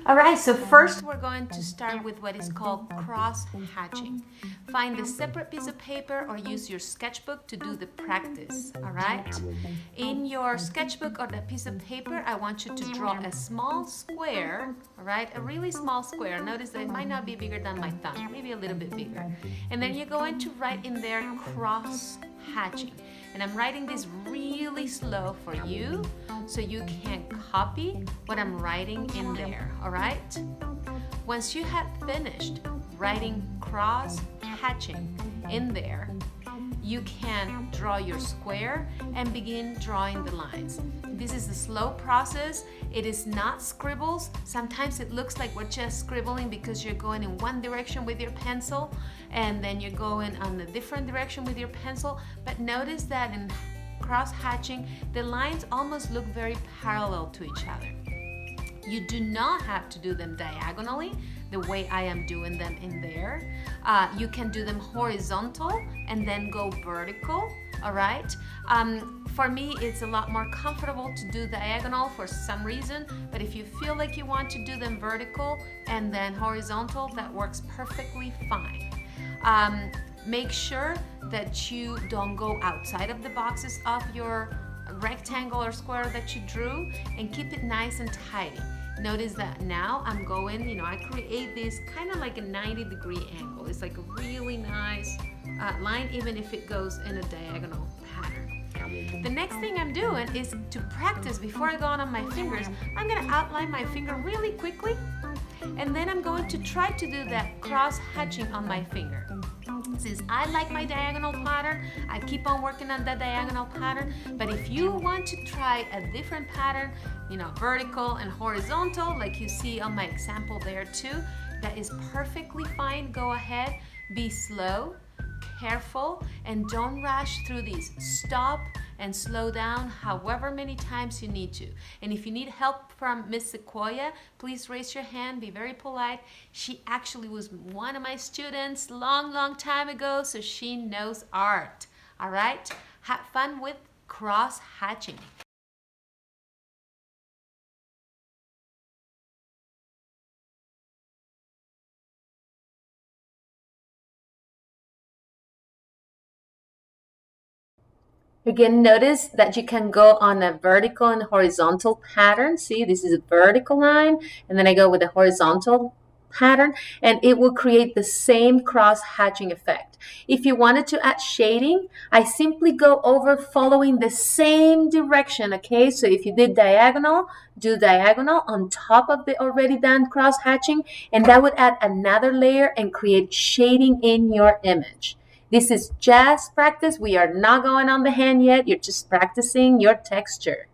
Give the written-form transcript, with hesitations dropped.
All right, so first we're going to start with what is called cross-hatching. Find a separate piece of paper or use your sketchbook to do the practice, all right? In your sketchbook or that piece of paper, I want you to draw a small square, all right? A really small square. Notice that it might not be bigger than my thumb, maybe a little bit bigger. And then you're going to write in there cross-hatching. And I'm writing this really slow for you so you can copy what I'm writing in there, all right? Once you have finished writing cross-hatching in there, you can draw your square and begin drawing the lines. This is a slow process. It is not scribbles. Sometimes it looks like we're just scribbling because you're going in one direction with your pencil and then you're going on a different direction with your pencil. But notice that in cross-hatching, the lines almost look very parallel to each other. You do not have to do them diagonally the way I am doing them in there. You can do them horizontal and then go vertical, all right? For me, it's a lot more comfortable to do diagonal for some reason, but if you feel like you want to do them vertical and then horizontal, that works perfectly fine. Make sure that you don't go outside of the boxes of your rectangle or square that you drew and keep it nice and tidy. Notice that now I'm going, I create this kind of like a 90-degree angle. It's like a really nice line, even if it goes in a diagonal pattern. The next thing I'm doing is to practice before I go on my fingers. I'm going to outline my finger really quickly, and then I'm going to try to do that cross-hatching on my finger. Since I like my diagonal pattern, I keep on working on that diagonal pattern. But if you want to try a different pattern, vertical and horizontal, like you see on my example there too, that is perfectly fine. Go ahead, be slow, careful, and don't rush through these. Stop and slow down however many times you need to. And if you need help from Miss Sequoia, please raise your hand, be very polite. She actually was one of my students long time ago, so she knows art. All right, have fun with cross-hatching. Again, notice that you can go on a vertical and horizontal pattern. See, this is a vertical line, and then I go with a horizontal pattern, and it will create the same cross-hatching effect. If you wanted to add shading, I simply go over following the same direction, okay? So if you did diagonal, do diagonal on top of the already done cross-hatching, and that would add another layer and create shading in your image. This is just practice. We are not going on the hand yet. You're just practicing your texture.